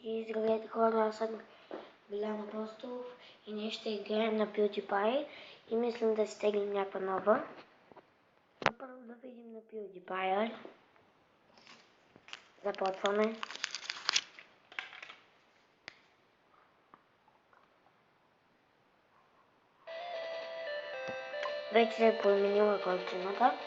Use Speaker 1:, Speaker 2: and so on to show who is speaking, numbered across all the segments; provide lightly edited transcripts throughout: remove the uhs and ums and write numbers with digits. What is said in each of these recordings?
Speaker 1: И здравейте хора, аз съм Билян Апостолов и ние ще играем на PewDiePie и мислим да стеглим някаква нова. Но първо да видим на PewDiePie. Започваме. Вече се е променила картината.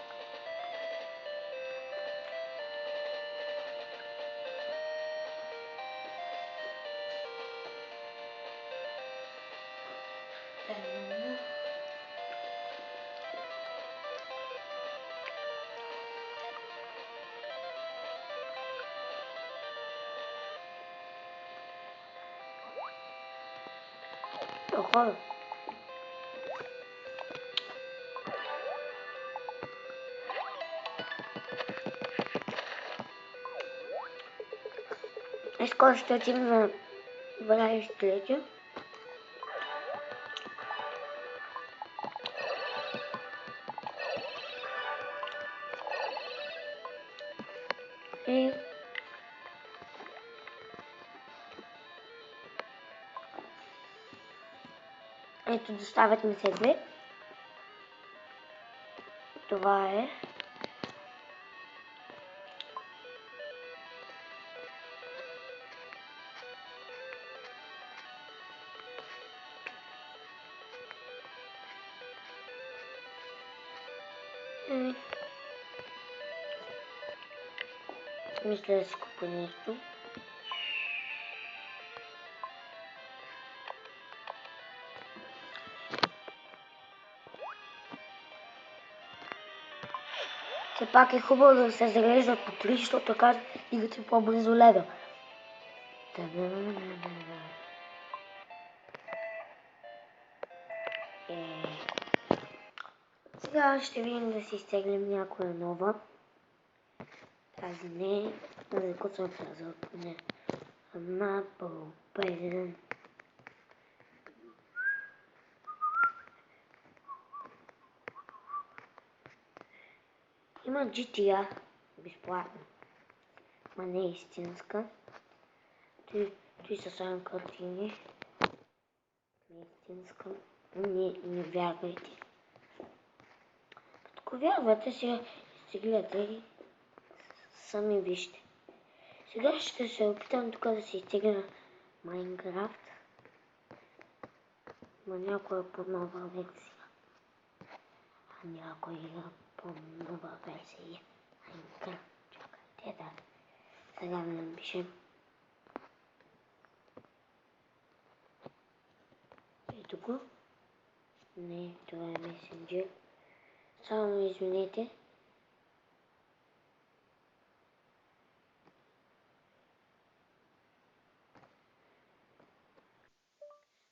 Speaker 1: Хора. Скоро ще отидем на 20-летие. И ето, доставят ми се две. Това е. Мисля да си купя нещо. Все пак е хубаво да се зареждат по 3, защото така играте по-близо левел. Сега ще видим да си изтеглим някоя нова. Тази не, за който съм казал, не. Maple President. Има GTA безплатно. Ма не е истинска. Той са само картини. Не е истинска. Не вярвайте. Ако вярвате, сега ще гледате и сами вижте. Сега ще се опитам тук да се изтегля Майнкрафт. Ма някоя по-нова версия. А някоя по-нова версия. Майнкрафт. Чакайте да. Сега да напишем. Ето го. Не, това е месенджер. Само извинете.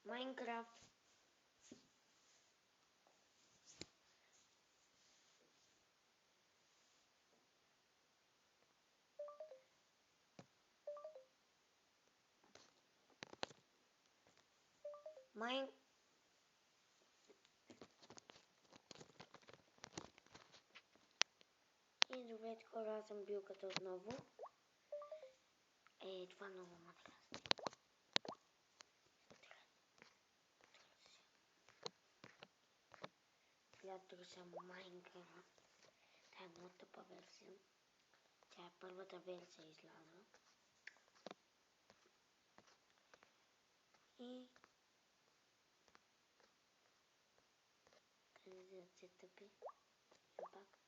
Speaker 1: Майнкрафт. И добре, хора, аз съм бил като отново. Това много матрас. Сега търся Майнкрафт. Това е много тъпа версия. Тя е първата версия излязла. И къде да се тъпи? Пак.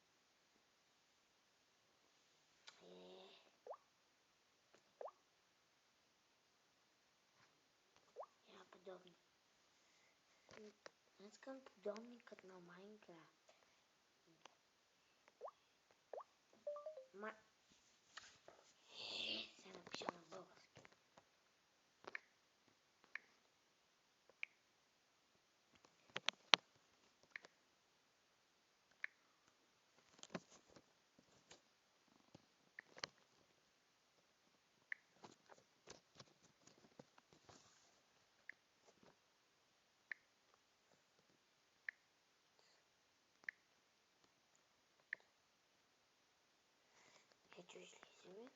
Speaker 1: Подобни. Аз искам подобникът на Майнкрафт. Сега напиша на български. Ето излизаме.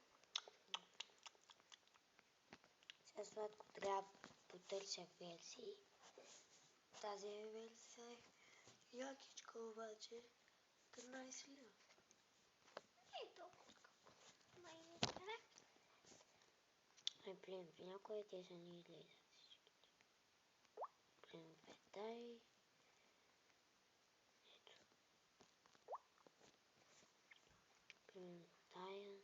Speaker 1: Сладко трябва да потърся версии. Тази версия е якичка обаче. 15 лева. Не е толкова скъпо. Майнкрафт. Блин, в някои те са ни излезат всичките. Блин, дай. Ето. Блин, тая.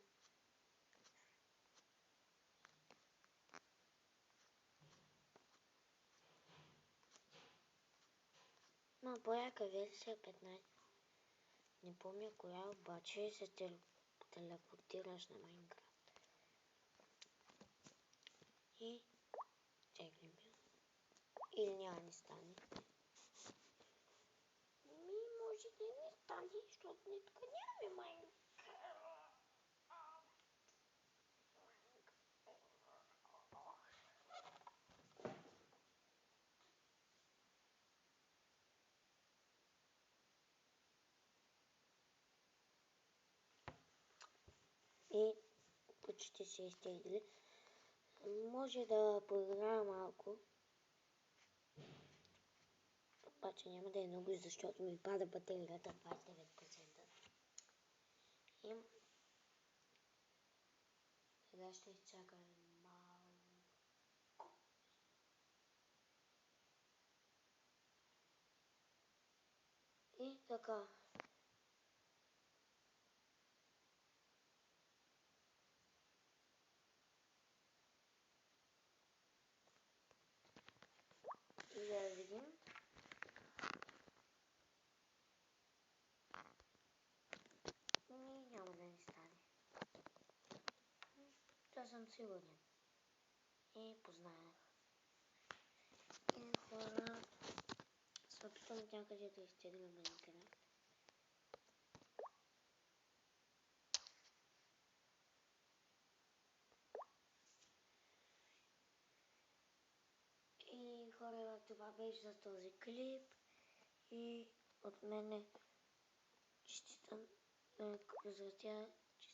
Speaker 1: Ма по-яка версия 15. Не помня коя, обаче се телепортираш на Майнкрафт. И теглим я. Или няма не стане. Може да не стане, защото не така нямаме Майнкрафт. И почти се изтегли. Може да поиграя малко. Обаче няма да е много, защото ми пада батерията 29%. И сега ще изчакаме малко. И така. И да видим. Няма да ни стане. Да съм сигурен. И познах. И хора, се опитам някъде да изтегля Майнкрафт. И хора, това беше за този клип. И от мене считам да прекратя